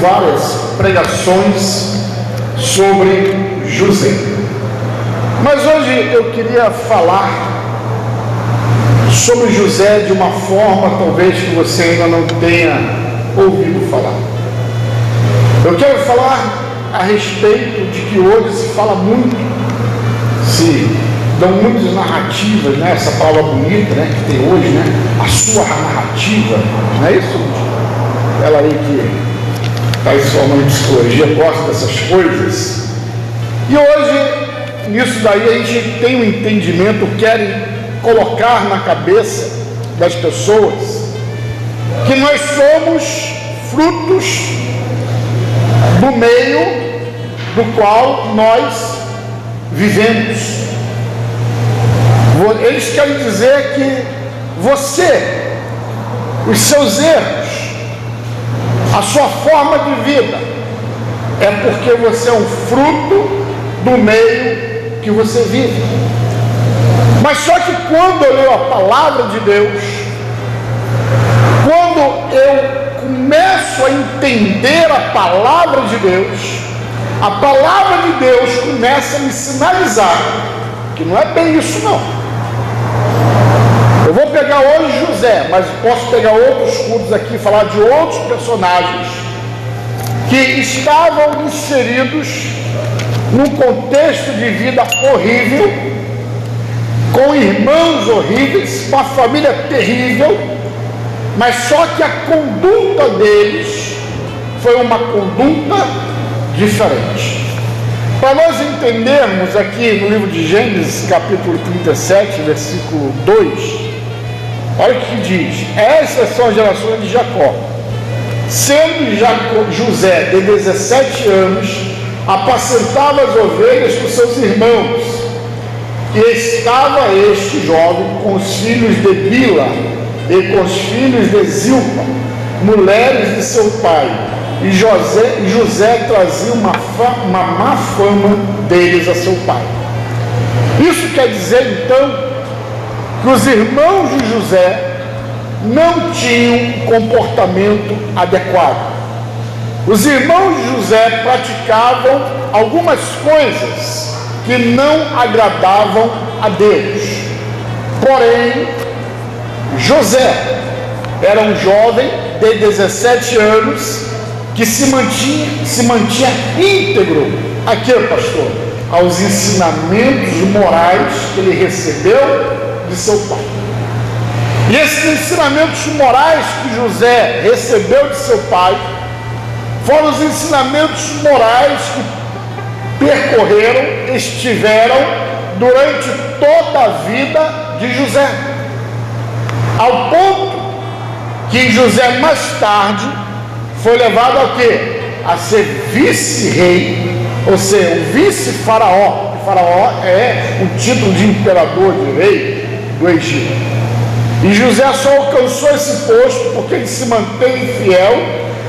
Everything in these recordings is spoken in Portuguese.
várias pregações sobre José. Mas hoje eu queria falar sobre José de uma forma talvez que você ainda não tenha ouvido falar. Eu quero falar a respeito de que hoje se fala muito, se dão muitas narrativas, né? Essa palavra bonita, né, que tem hoje, né? A sua narrativa, não é isso? Ela aí que está em formando psicologia, gosta dessas coisas. E hoje, nisso daí, a gente tem um entendimento, querem colocar na cabeça das pessoas que nós somos frutos do meio do qual nós vivemos. Eles querem dizer que você, os seus erros, a sua forma de vida, é porque você é um fruto do meio que você vive. Mas só que quando eu leio a palavra de Deus, quando eu começo a entender a palavra de Deus, a palavra de Deus começa a me sinalizar que não é bem isso não. Eu vou pegar hoje José, mas posso pegar outros cultos aqui, falar de outros personagens que estavam inseridos num contexto de vida horrível, com irmãos horríveis, uma família terrível, mas só que a conduta deles foi uma conduta diferente. Para nós entendermos aqui no livro de Gênesis, capítulo 37, versículo 2, olha o que diz: essas são as gerações de Jacó. Sendo José de 17 anos, apacentava as ovelhas com seus irmãos, e estava este jovem com os filhos de Bila e com os filhos de Zilpa, mulheres de seu pai, e José trazia uma má fama deles a seu pai. Isso quer dizer então que os irmãos de José não tinham um comportamento adequado. Os irmãos de José praticavam algumas coisas que não agradavam a Deus. Porém, José era um jovem de 17 anos que se mantinha íntegro, aqui, pastor, aos ensinamentos morais que ele recebeu de seu pai. E esses ensinamentos morais que José recebeu de seu pai foram os ensinamentos morais que percorreram, estiveram durante toda a vida de José, ao ponto que José mais tarde foi levado a quê? A ser vice-rei, ou seja, o vice-faraó. O faraó é o título de imperador, de rei do Egito. E José só alcançou esse posto porque ele se manteve fiel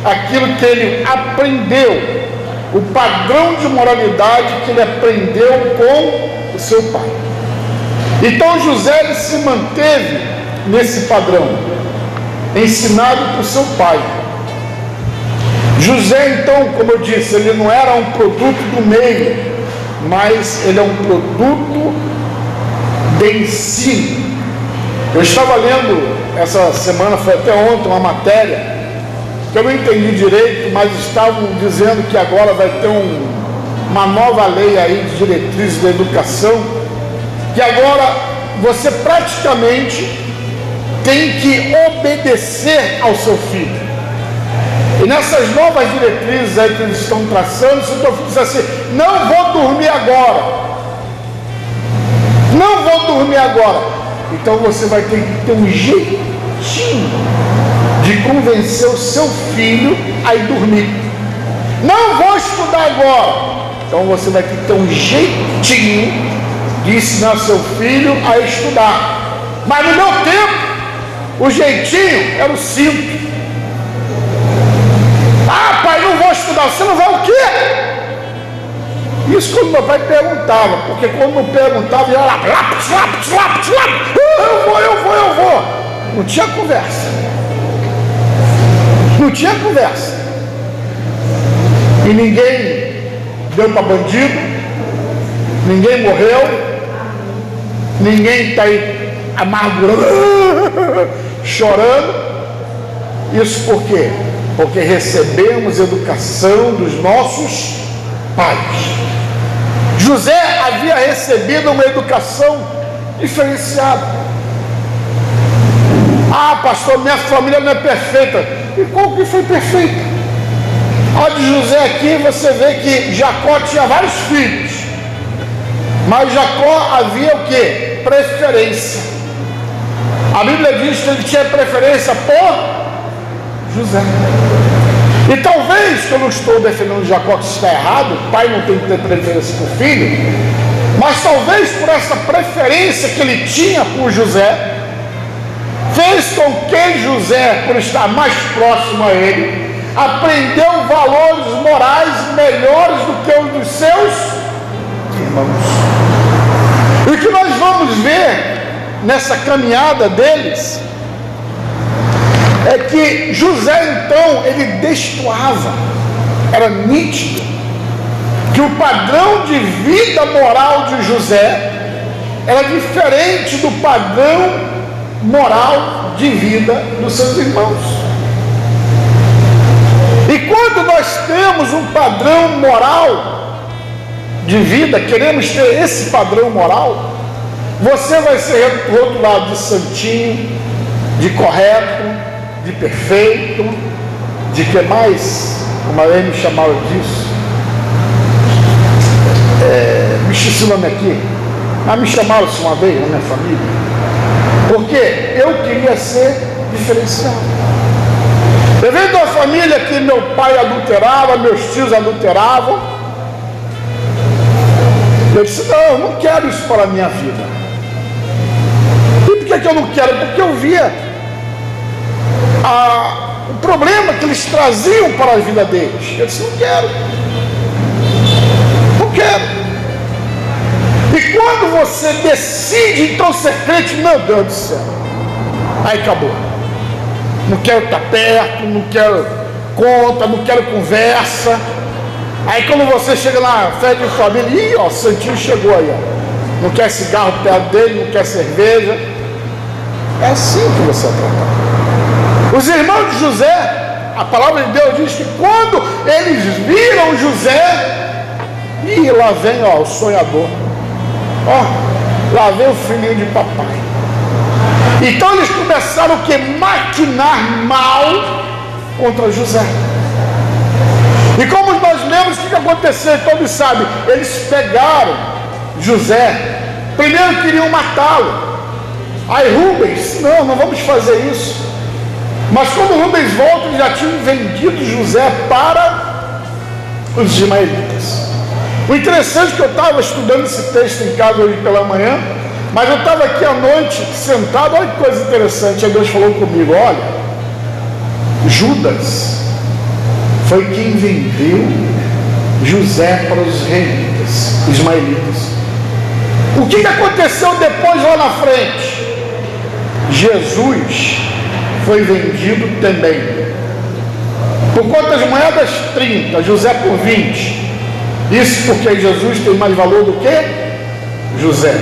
àquilo que ele aprendeu, o padrão de moralidade que ele aprendeu com o seu pai. Então José ele se manteve nesse padrão, ensinado por seu pai. José, então, como eu disse, ele não era um produto do meio, mas ele é um produto de ensino. Eu estava lendo essa semana, foi até ontem, uma matéria que eu não entendi direito, mas estavam dizendo que agora vai ter uma nova lei aí de diretrizes da educação, que agora você praticamente tem que obedecer ao seu filho. E nessas novas diretrizes aí que eles estão traçando, se o teu filho diz assim: não vou dormir agora, não vou dormir agora, então você vai ter que ter um jeitinho de convencer o seu filho a ir dormir. Não vou estudar agora, então você vai ter que ter um jeitinho de ensinar seu filho a estudar. Mas no meu tempo, o jeitinho era o cinto. Ah, pai, não vou estudar. Você não vai o quê? Isso quando meu pai perguntava, porque quando não perguntava, ia lá, eu vou. Não tinha conversa. Não tinha conversa. deu para bandido, ninguém morreu, ninguém está aí amargurando, chorando. Isso por quê? Porque recebemos educação dos nossos pais. José havia recebido uma educação diferenciada. Ah, pastor, minha família não é perfeita. E qual que foi perfeita? A de José aqui você vê que Jacó tinha vários filhos, mas Jacó havia o que? Preferência. A Bíblia diz que ele tinha preferência por José. E talvez, que eu não estou defendendo Jacó que está errado, o pai não tem que ter preferência por filho, mas talvez por essa preferência que ele tinha por José, fez com que José, por estar mais próximo a ele, aprendeu valores morais melhores do que os dos seus irmãos. E o que nós vamos ver nessa caminhada deles é que José, então, ele destoava, era nítido que o padrão de vida moral de José era diferente do padrão moral de vida dos seus irmãos. E quando nós temos um padrão moral de vida, queremos ter esse padrão moral, você vai ser rotulado de santinho, de correto, de perfeito, de que mais? Como a me chamava disso? Me esqueci o nome aqui, mas me chamaram isso uma vez na minha família, porque eu queria ser diferenciado. Eu venho de uma família que meu pai adulterava, meus tios adulteravam. Eu disse, não, eu não quero isso para a minha vida. E por que eu não quero? Porque eu via o problema que eles traziam para a vida deles. Eu disse, não quero. Não quero. E quando você decide então ser crente, meu Deus do céu, aí acabou. Não quero estar perto, não quero conta, não quero conversa. Aí quando você chega na festa de família, ih, ó, Santinho chegou aí, ó. Não quer cigarro perto dele, não quer cerveja. É assim que você é tratado. Os irmãos de José, a palavra de Deus diz que quando eles viram José, ih, lá vem, ó, o sonhador. Ó, lá vem o filhinho de papai. Então eles começaram a maquinar mal contra José. E como nós lemos, o que aconteceu? Todos sabem, eles pegaram José, primeiro queriam matá-lo. Aí Rubens, não vamos fazer isso. Mas quando Rubens volta, eles já tinham vendido José para os ismaelitas. O interessante é que eu estava estudando esse texto em casa hoje pela manhã, mas eu estava aqui à noite, sentado, olha que coisa interessante. Aí Deus falou comigo, olha, Judas foi quem vendeu José para os israelitas, ismaelitas. O que aconteceu depois lá na frente? Jesus foi vendido também. Por quantas moedas? 30, José por 20. Isso porque Jesus tem mais valor do que José.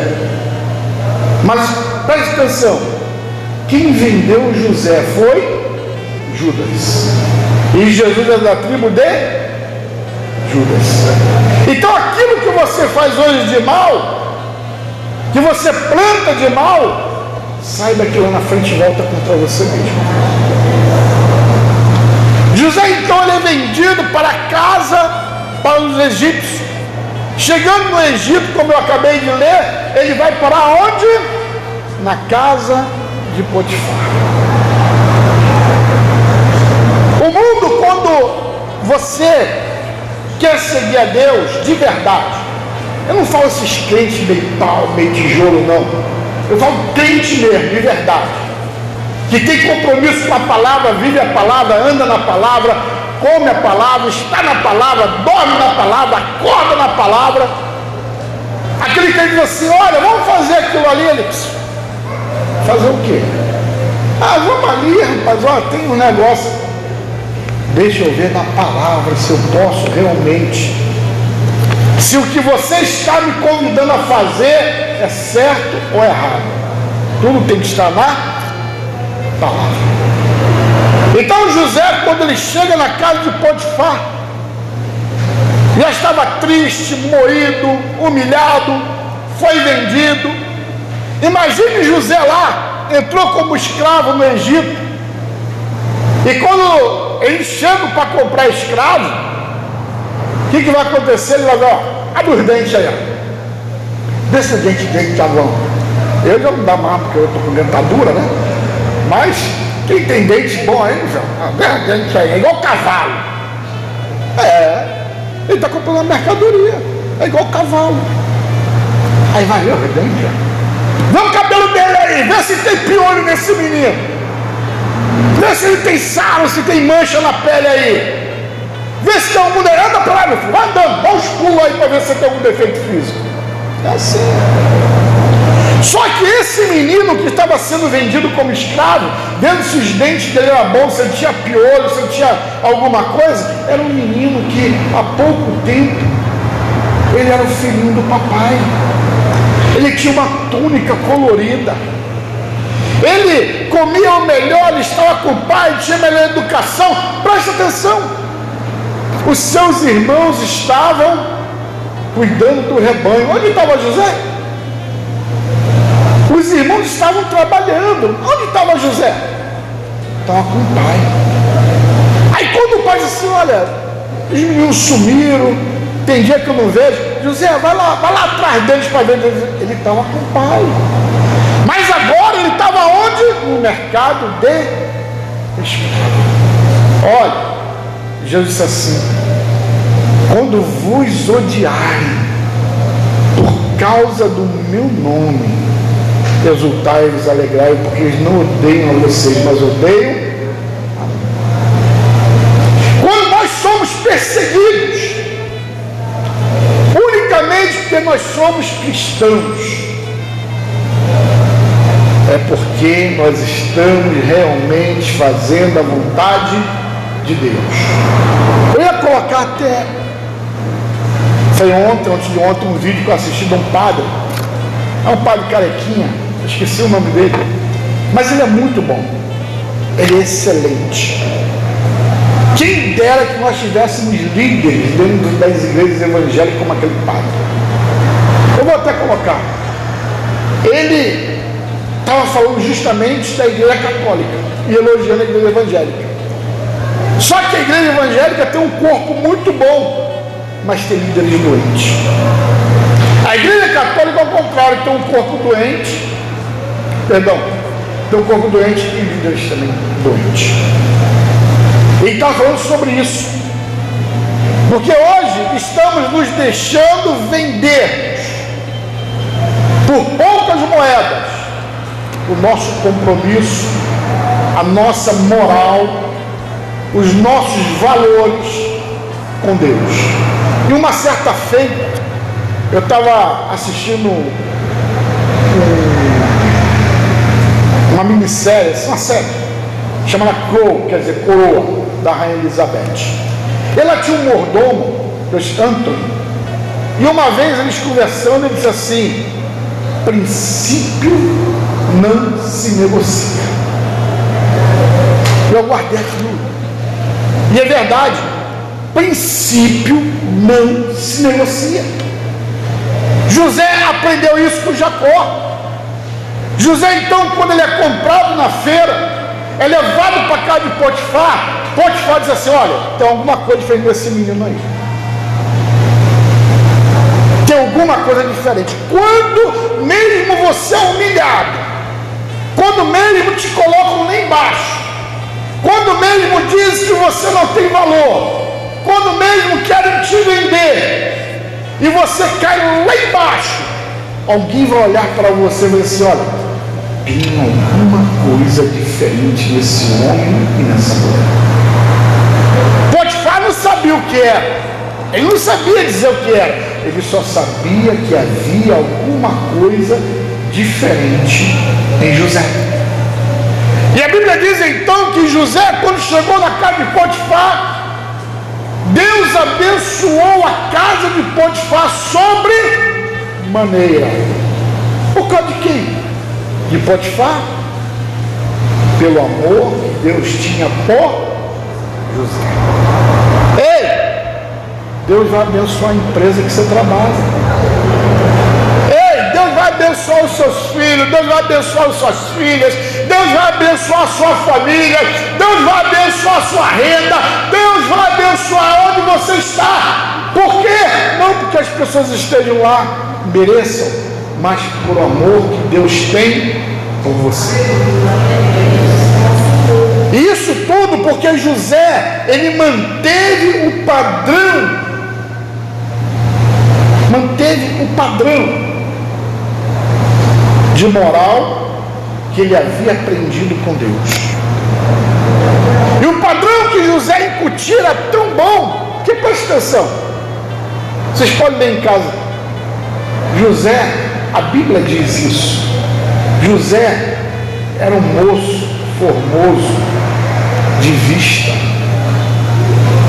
Mas preste atenção, quem vendeu José foi Judas. E Jesus é da tribo de Judas. Então aquilo que você faz hoje de mal, que você planta de mal, saiba que lá na frente volta contra você mesmo. José então ele é vendido para casa, para os egípcios. Chegando no Egito, como eu acabei de ler, ele vai para onde? Na casa de Potifar. O mundo, quando você quer seguir a Deus de verdade, eu não falo esses crentes meio pau, meio tijolo, não. Eu falo crente mesmo, de verdade, que tem compromisso com a palavra, vive a palavra, anda na palavra, come a palavra, está na palavra, dorme na palavra, acorda na palavra. Aquele que diz assim, olha, vamos fazer aquilo ali, ele diz, fazer o quê? Ah, vamos ali, rapaz, ó, tem um negócio. Deixa eu ver na palavra se eu posso realmente se o que você está me convidando a fazer é certo ou errado. Tudo tem que estar na palavra. Então José, quando ele chega na casa de Potifar, já estava triste, moído, humilhado, foi vendido. Imagine José lá, entrou como escravo no Egito, e quando eles chegam para comprar escravo, o que vai acontecer? Ele vai dizer, ó, abre os dentes aí, ó. Vê se o dente dele está bom. Eu já não dá mais, porque eu estou com dentadura, né? Mas quem tem dente bom aí, já, dente aí, é igual cavalo. Ele está comprando uma mercadoria, é igual cavalo. Aí vai ver o dente, ó. Vê o cabelo dele aí, vê se tem piolho nesse menino. Vê se ele tem sarro, se tem mancha na pele aí. Vê se tem algum defeito. Anda pra lá, meu filho, vai andando, dá uns pulos aí para ver se tem algum defeito físico. É assim. Só que esse menino que estava sendo vendido como escravo, vendo se os dentes dele eram bons, se ele tinha piolho, se ele tinha alguma coisa, era um menino que há pouco tempo ele era o filhinho do papai. Ele tinha uma túnica colorida, ele comia o melhor, ele estava com o pai, tinha melhor educação. Presta atenção, os seus irmãos estavam cuidando do rebanho. Onde estava José? Os irmãos estavam trabalhando. Onde estava José? Estava com o pai. Aí quando o pai disse assim, olha, os meninos sumiram, tem dia que eu não vejo. José, vai lá atrás deles para ver. Ele estava com o pai. Mas agora ele estava onde? No mercado de escravo. Olha, Jesus disse assim, quando vos odiarem por causa do meu nome, exultai e vos alegrai, porque eles não odeiam a vocês, mas odeiam a mim. Quando nós somos perseguidos, unicamente porque nós somos cristãos, é porque nós estamos realmente fazendo a vontade de Deus. Eu ia colocar até, foi antes de ontem, um vídeo que eu assisti de um padre. É um padre carequinha, esqueci o nome dele, mas ele é muito bom, ele é excelente. Quem dera que nós tivéssemos líderes dentro das igrejas evangélicas como aquele padre. Eu vou até colocar. Ele estava falando justamente da igreja católica e elogiando a igreja evangélica. Só que a igreja evangélica tem um corpo muito bom, mas tem líderes doentes. A igreja católica, ao contrário, tem um corpo doente, tem um corpo doente e líderes também doentes. Ele está falando sobre isso, porque hoje estamos nos deixando vender por poucas moedas o nosso compromisso, a nossa moral, os nossos valores com Deus. E uma certa feita, eu estava assistindo uma minissérie, uma série chamada Crow, quer dizer Coroa, da Rainha Elizabeth. Ela tinha um mordomo, Anthony, e uma vez eles conversando, ele disse assim: princípio não se negocia. Eu guardei aquilo, e é verdade, princípio não se negocia. José aprendeu isso com Jacó. José, então, quando ele é comprado na feira, é levado para casa de Potifar. Potifar diz assim: olha, tem alguma coisa diferente desse menino aí, tem alguma coisa diferente. Quando mesmo você é humilhado, quando mesmo te colocam lá embaixo, quando mesmo dizem que você não tem valor, quando mesmo querem te vender e você cai lá embaixo, alguém vai olhar para você e vai dizer assim: olha, tem alguma coisa diferente nesse homem e nessa mulher. Potifar não sabia o que era, ele não sabia dizer o que era, ele só sabia que havia alguma coisa diferente em José. E a Bíblia diz então que José, quando chegou na casa de Potifar, Deus abençoou a casa de Potifar sobre maneira. Por causa de quem? De Potifar? Pelo amor que Deus tinha por José. Ei, Deus vai abençoar a empresa que você trabalha. Deus vai abençoar os seus filhos, Deus vai abençoar as suas filhas, Deus vai abençoar a sua família, Deus vai abençoar a sua renda, Deus vai abençoar onde você está. Por quê? Não porque as pessoas estejam lá, mereçam, mas por amor que Deus tem por você. Isso tudo porque José, ele manteve o padrão de moral que ele havia aprendido com Deus. E o padrão que José incutia era tão bom que, presta atenção, vocês podem ler em casa, José, a Bíblia diz isso, José era um moço formoso de vista,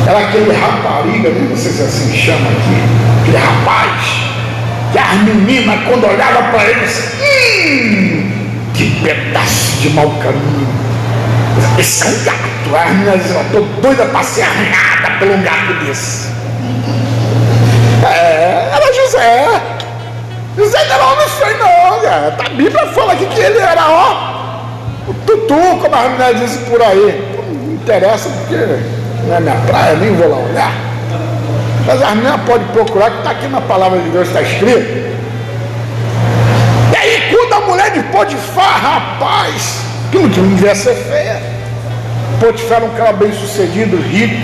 era aquele rapariga, não sei se assim chama aqui, aquele rapaz que as meninas, quando olhavam para ele, que pedaço de mau caminho, esse é um gato. As meninas diziam, estou doida para ser arranhada por um gato desse. Era José. José não era homem feio não, cara. A Bíblia fala aqui que ele era, o tutu, como as meninas dizem por aí. Não interessa porque não é minha praia, nem vou lá olhar. Mas as meninas podem procurar, que está aqui na palavra de Deus, está escrito. E aí, quando a mulher de Potifar, rapaz, que não devia ser feia, Potifar era um cara bem sucedido, rico,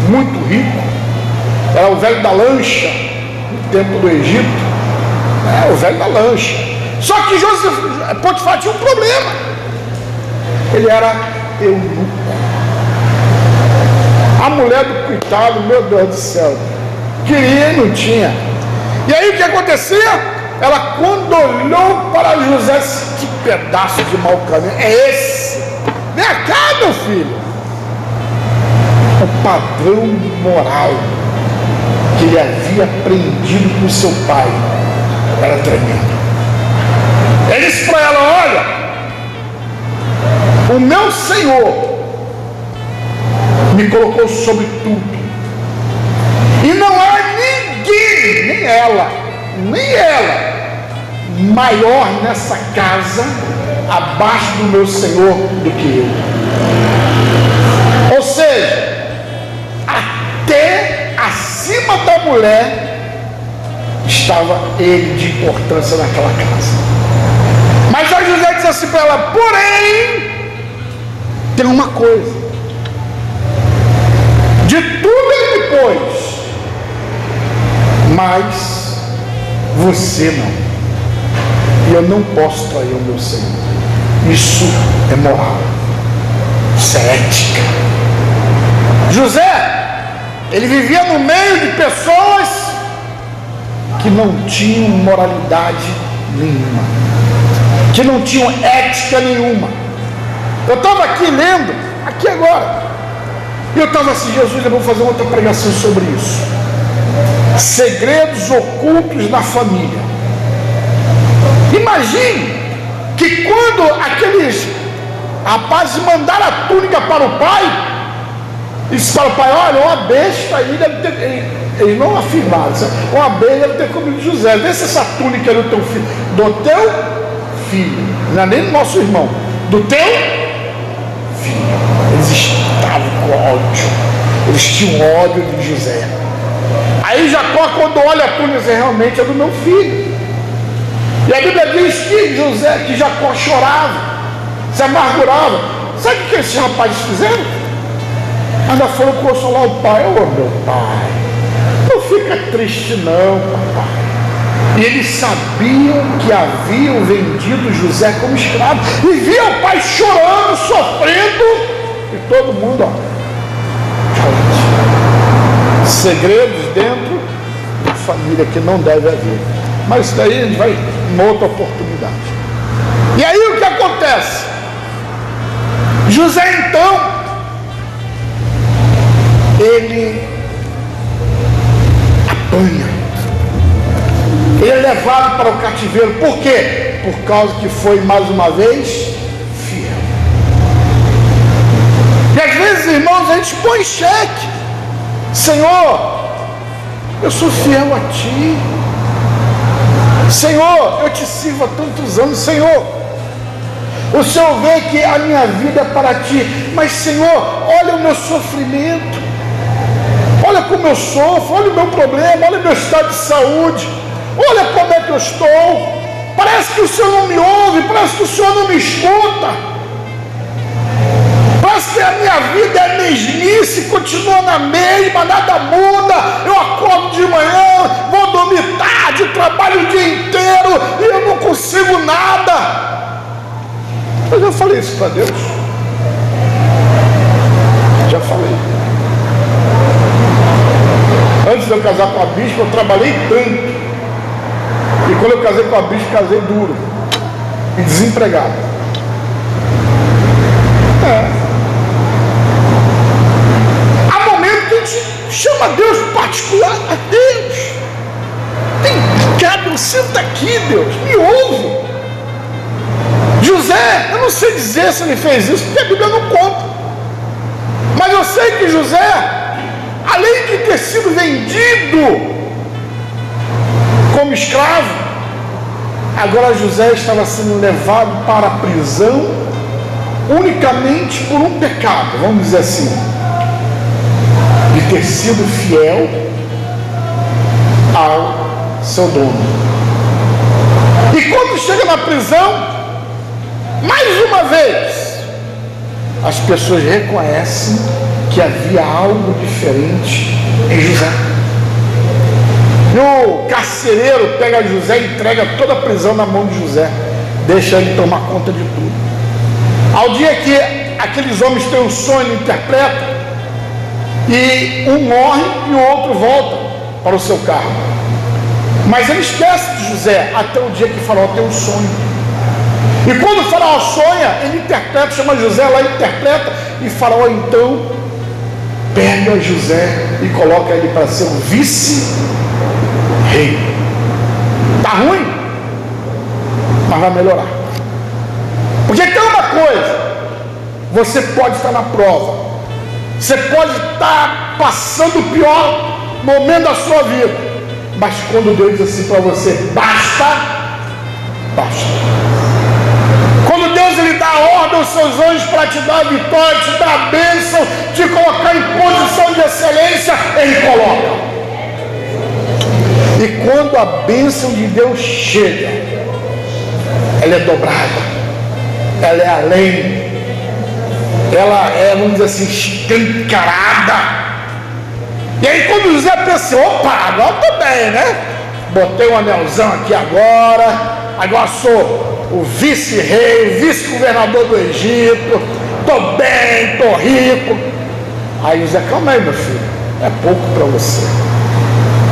muito rico, era o velho da lancha, no tempo do Egito, o velho da lancha. Só que Potifar tinha um problema, ele era eunuco. A mulher do coitado, meu Deus do céu, queria e não tinha. E aí o que acontecia? Ela, quando olhou para José, disse, que pedaço de mau caminho é esse? Vem cá, meu filho. O padrão moral que ele havia aprendido com seu pai era tremendo. Ele disse para ela, olha, o meu Senhor me colocou sobre tudo, e não há ninguém, nem ela, maior nessa casa, abaixo do meu Senhor, do que eu. Ou seja, até acima da mulher estava ele de importância naquela casa. Mas a José diz assim para ela, porém, tem uma coisa, de tudo ele pôs, mas você não, e eu não posso trair o meu Senhor. Isso é moral, isso é ética. José, ele vivia no meio de pessoas que não tinham moralidade nenhuma, que não tinham ética nenhuma. Eu estava aqui lendo, aqui agora, e eu estava assim, Jesus, eu vou fazer outra pregação sobre isso. Segredos ocultos na família. Imagine que quando aqueles rapazes mandaram a túnica para o pai, disse para o pai, olha, uma besta aí deve ter, eles não afirmaram, uma besta deve ter comido José, vê se essa túnica é do teu filho, não é nem do nosso irmão, do teu filho. Eles estavam com ódio, eles tinham ódio de José. Aí Jacó, quando olha a túnica, diz, realmente é do meu filho. E a Bíblia diz que Jacó chorava, se amargurava. Sabe o que esses rapazes fizeram? Ainda foram consolar o pai. Meu pai, não fica triste não, papai. E eles sabiam que haviam vendido José como escravo, e via o pai chorando, sofrendo, e todo mundo, segredos dentro da família que não deve haver. Mas isso daí a gente vai em outra oportunidade. E aí o que acontece? José então, ele para o cativeiro. Por quê? Por causa que foi mais uma vez fiel. E às vezes, irmãos, a gente põe em xeque: Senhor, eu sou fiel a Ti. Senhor, eu Te sirvo há tantos anos. Senhor, o Senhor vê que a minha vida é para Ti. Mas, Senhor, olha o meu sofrimento, olha como eu sofro, olha o meu problema, olha o meu estado de saúde, olha como é que eu estou. Parece que o Senhor não me ouve, parece que o Senhor não me escuta. Parece que a minha vida é mesmice, continua na mesma, nada muda. Eu acordo de manhã, vou dormir tarde, trabalho o dia inteiro e eu não consigo nada. Eu já falei isso para Deus. Já falei. Antes de eu casar com a bispa, eu trabalhei tanto. E quando eu casei com a bispa, casei duro e desempregado. Há momentos que a gente chama Deus particular. A Deus, cabe, senta aqui, Deus, me ouve. José, eu não sei dizer se ele fez isso, porque a Bíblia não conta. Mas eu sei que José, além de ter sido vendido como escravo, agora José estava sendo levado para a prisão unicamente por um pecado, vamos dizer assim, de ter sido fiel ao seu dono. E quando chega na prisão, mais uma vez, as pessoas reconhecem que havia algo diferente em José. E o carcereiro pega José e entrega toda a prisão na mão de José, deixa ele tomar conta de tudo. Ao dia que aqueles homens têm um sonho e interpretam, e um morre e o outro volta para o seu carro. Mas ele esquece de José até o dia que Faraó tem um sonho. E quando o Faraó sonha, ele interpreta, chama José lá, interpreta, e Faraó então pega José e coloca ele para ser um vice-rei. Está ruim, mas vai melhorar. Porque tem uma coisa: você pode estar na prova, você pode estar passando o pior momento da sua vida, mas quando Deus diz assim para você: basta, basta. Quando Deus ele dá ordem aos seus anjos para te dar a vitória, te dar a bênção, te colocar em posição de excelência, Ele coloca. E quando a bênção de Deus chega, ela é dobrada, ela é além, ela é, vamos dizer assim, escancarada. E aí quando José pensa: opa, agora estou bem, né? Botei um anelzão aqui agora sou o vice-rei, o vice-governador do Egito, estou bem, estou rico. Aí José: calma aí, meu filho, é pouco para você.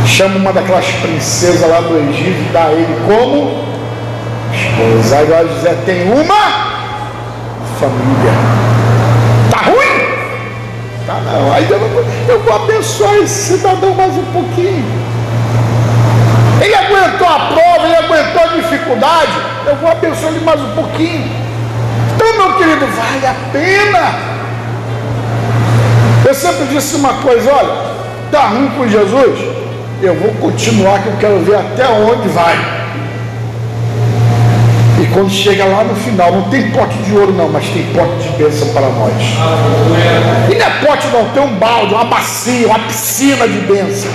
Chama uma daquelas princesas lá do Egito e dá a ele como esposa. Agora José tem uma família. Tá ruim? Tá não. Aí eu vou abençoar esse cidadão mais um pouquinho. Ele aguentou a prova, ele aguentou a dificuldade, eu vou abençoar ele mais um pouquinho. Então, meu querido, vale a pena. Eu sempre disse uma coisa: olha, tá ruim com Jesus, eu vou continuar, que eu quero ver até onde vai. E quando chega lá no final, não tem pote de ouro não, mas tem pote de bênção para nós. E não é pote não, tem um balde, uma bacia, uma piscina de bênção,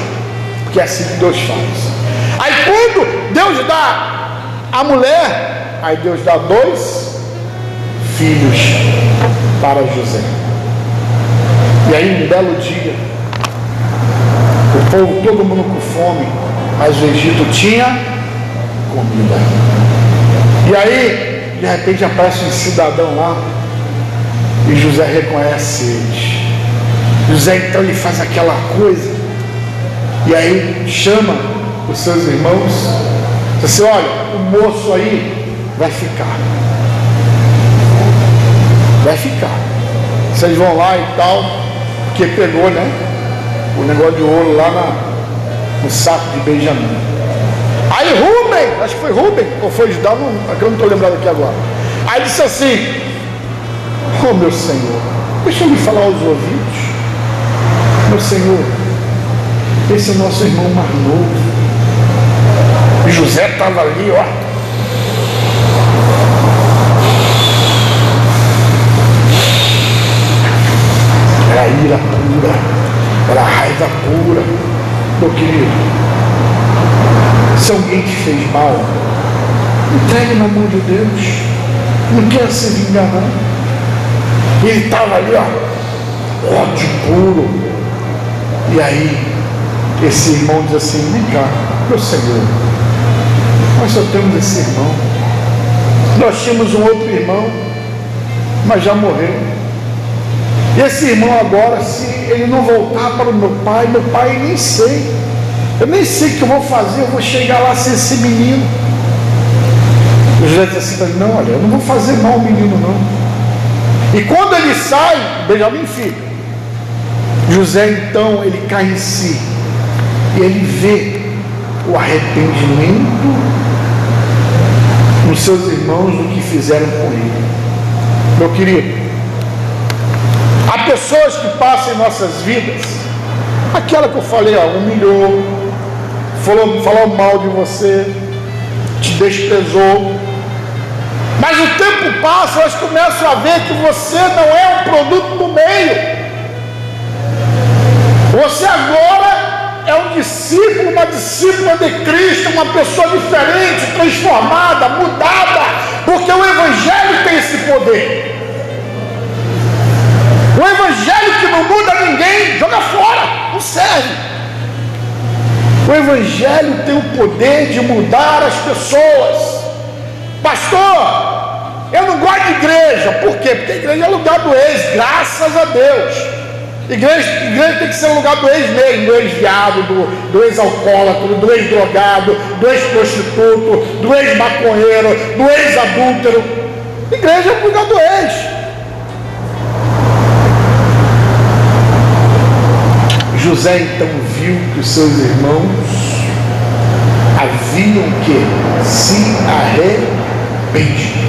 porque é assim que Deus faz. Aí quando Deus dá a mulher, aí Deus dá 2 filhos para José. E aí um belo dia, o povo, todo mundo com fome, mas o Egito tinha comida. E aí, de repente aparece um cidadão lá, e José reconhece eles. José então ele faz aquela coisa, e aí chama os seus irmãos, diz assim: olha, o moço aí vai ficar. Vocês vão lá e tal, porque pegou, né, o negócio de ouro lá no saco de Benjamim. Aí Rúben Rubem, acho que foi Rubem, ou foi Judá, eu não estou lembrado aqui agora. Aí disse assim: oh meu Senhor, deixa eu me falar aos ouvidos. Meu Senhor, esse é o nosso irmão mais novo. E José estava ali, ó. Era ira pura, era raiva pura. Meu querido, se alguém te fez mal, entregue na mão de Deus. Não quer se vingar, não. E ele estava ali, ó, ódio puro. E aí, esse irmão diz assim: vem cá, meu Senhor, nós só temos esse irmão. Nós tínhamos um outro irmão, mas já morreu. E esse irmão agora, se ele não voltar para o meu pai, nem sei. Eu nem sei o que eu vou fazer, eu vou chegar lá sem esse menino. O José disse assim para ele: não, olha, eu não vou fazer mal ao menino, não. E quando ele sai, Benjamim fica. José então, ele cai em si. E ele vê o arrependimento nos seus irmãos do que fizeram com ele. Meu querido, há pessoas que passam em nossas vidas, aquela que eu falei, ó, humilhou, falou mal de você, te desprezou, mas o tempo passa, elas começam a ver que você não é um produto do meio. Você agora é um discípulo, uma discípula de Cristo, uma pessoa diferente, transformada, mudada, porque o Evangelho tem esse poder. O Evangelho que não muda ninguém, joga fora, não serve. O Evangelho tem o poder de mudar as pessoas. Pastor, eu não gosto de igreja. Por quê? Porque a igreja é lugar do ex, graças a Deus. Igreja tem que ser um lugar do ex mesmo, do ex-viado, do ex-alcoólatra, do ex-drogado, do ex-prostituto, do ex-maconheiro, do ex-adúltero. Igreja é um lugar do ex. José então viu que os seus irmãos haviam que se arrependido.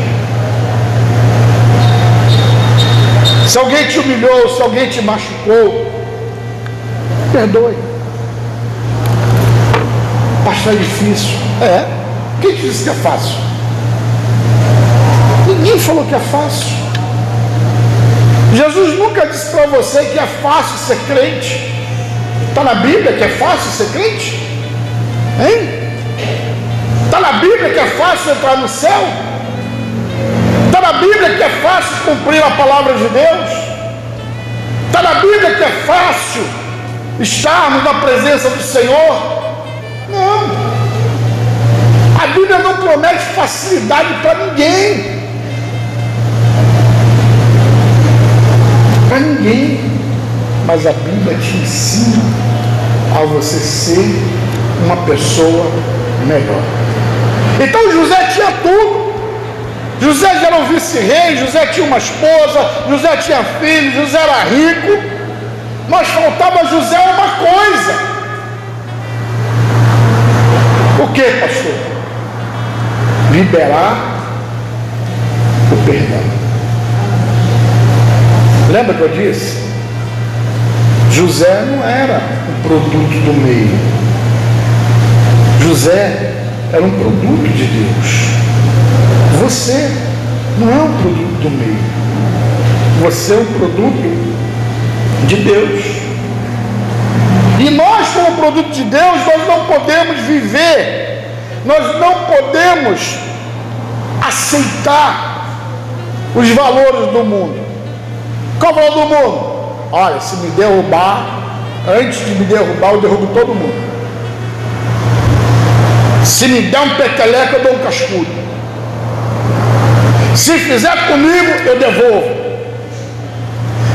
Se alguém te humilhou, se alguém te machucou, perdoe. Pastor, é difícil. Quem disse que é fácil? Ninguém falou que é fácil. Jesus nunca disse para você que é fácil ser crente. Está na Bíblia que é fácil ser crente? Hein? Está na Bíblia que é fácil entrar no céu? Está na Bíblia que é fácil cumprir a palavra de Deus? Está na Bíblia que é fácil estarmos na presença do Senhor? Não. A Bíblia não promete facilidade para ninguém. Para ninguém. Mas a Bíblia te ensina a você ser uma pessoa melhor. Então José tinha tudo. José já era um vice-rei, José tinha uma esposa, José tinha filhos, José era rico, mas faltava a José uma coisa. O que, pastor? Liberar o perdão. Lembra que eu disse? José não era um produto do meio. José era um produto de Deus. Você não é um produto do meio. Você é um produto de Deus. E nós, como produto de Deus, nós não podemos viver, nós não podemos aceitar os valores do mundo. Qual é o valor do mundo? Olha, se me derrubar, antes de me derrubar, eu derrubo todo mundo. Se me der um peteleco, eu dou um cascudo. Se fizer comigo, eu devolvo.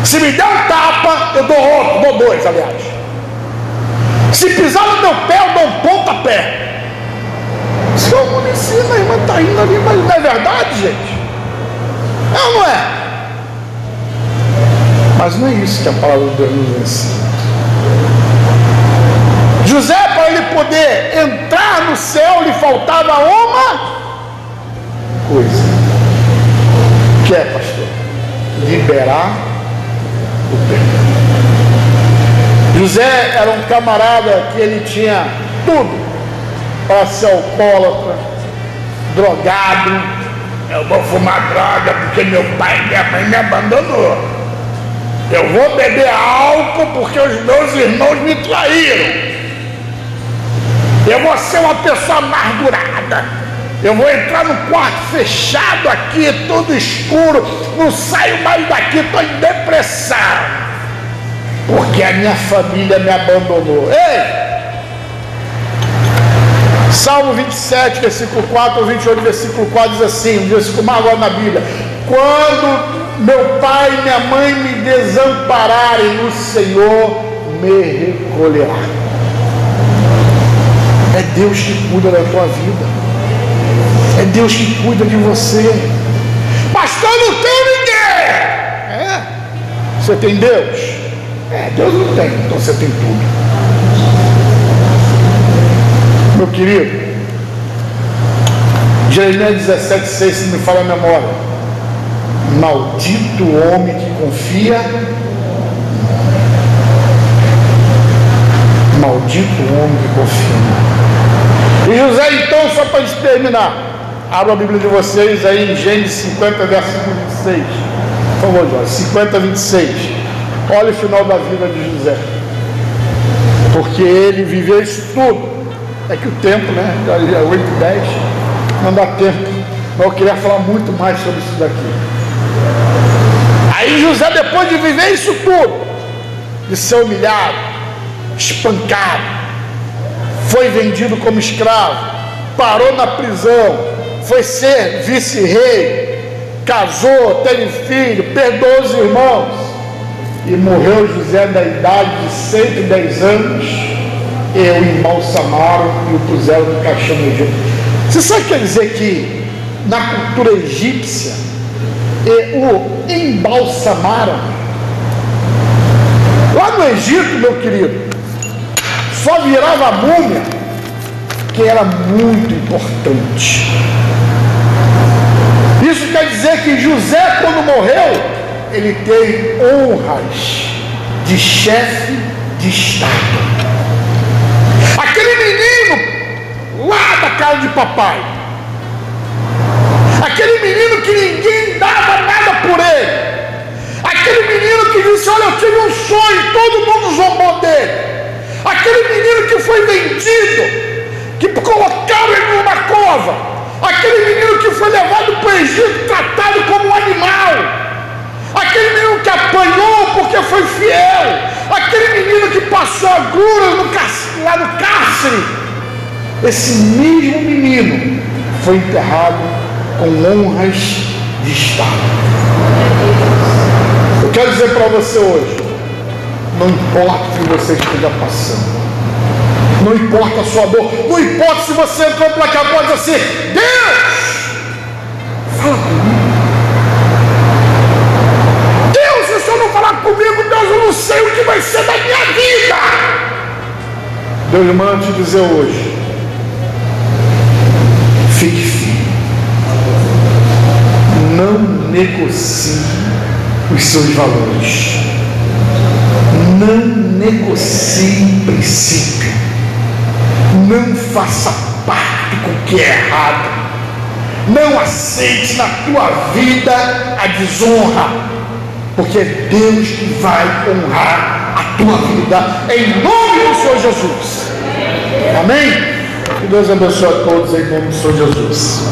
Se me der um tapa, eu dou outro, dou dois, aliás. Se pisar no meu pé, eu dou um pontapé. Se eu me ensina, a irmã está indo ali, mas não é verdade, gente? É ou não é? Mas não é isso que a palavra de Deus nos ensina. José, para ele poder poder entrar no céu, lhe faltava uma coisa. Que é, pastor? Liberar o perdão. José era um camarada que ele tinha tudo para ser alcoólatra, drogado. Eu vou fumar droga porque meu pai e minha mãe me abandonou. Eu vou beber álcool porque os meus irmãos me traíram. Eu vou ser uma pessoa amargurada. Eu vou entrar no quarto fechado aqui, tudo escuro, não saio mais daqui, estou em depressão, porque a minha família me abandonou. Ei! Salmo 27, versículo 4, ou 28, versículo 4, diz assim, um versículo mais agora na Bíblia: quando meu pai e minha mãe me desampararem, o Senhor me recolherá. É Deus que cuida da tua vida. É Deus que cuida de você. Pastor, não tem ninguém. É? Você tem Deus? É, Deus não tem, então você tem tudo. Meu querido, Jeremias 17,6, se me fala a memória: maldito o homem que confia. Maldito o homem que confia. E José, então, só para terminar, abra a Bíblia de vocês aí em Gênesis 50, versículo 26. Por favor, Jorge, 50, 26. Olha o final da vida de José. Porque ele viveu isso tudo. É que o tempo, né? Já é 8:10, não dá tempo. Mas eu queria falar muito mais sobre isso daqui. Aí José, depois de viver isso tudo, de ser humilhado, espancado, foi vendido como escravo, parou na prisão, foi ser vice-rei, casou, teve filho, perdoou os irmãos e morreu José da idade de 110 anos. E o embalsamaram e o puseram no caixão no Egito. Você sabe o que quer dizer que na cultura egípcia o embalsamaram? Lá no Egito, meu querido, só virava a múmia que era muito importante. Isso quer dizer que José, quando morreu, ele teve honras de chefe de Estado. Aquele menino lá da casa de papai, aquele menino que ninguém dava nada por ele, aquele menino que disse: olha, eu tive um sonho, todo mundo zombou dele, aquele menino que foi vendido, que colocaram ele numa cova, aquele menino que foi levado para o Egito, tratado como um animal, aquele menino que apanhou porque foi fiel, aquele menino que passou agruras lá no cárcere, esse mesmo menino foi enterrado com honras de Estado. Eu quero dizer para você hoje, não importa o que você esteja passando, não importa a sua dor, não importa se você entrou para cá e diz assim: Deus, fala comigo. Deus, se o Senhor não falar comigo, Deus, eu não sei o que vai ser da minha vida. Deus manda te dizer hoje: fique firme, não negocie os seus valores, não negocie princípio, não faça pacto com o que é errado, não aceite na tua vida a desonra, porque é Deus que vai honrar a tua vida, em nome do Senhor Jesus. Amém? Que Deus abençoe a todos em nome do Senhor Jesus.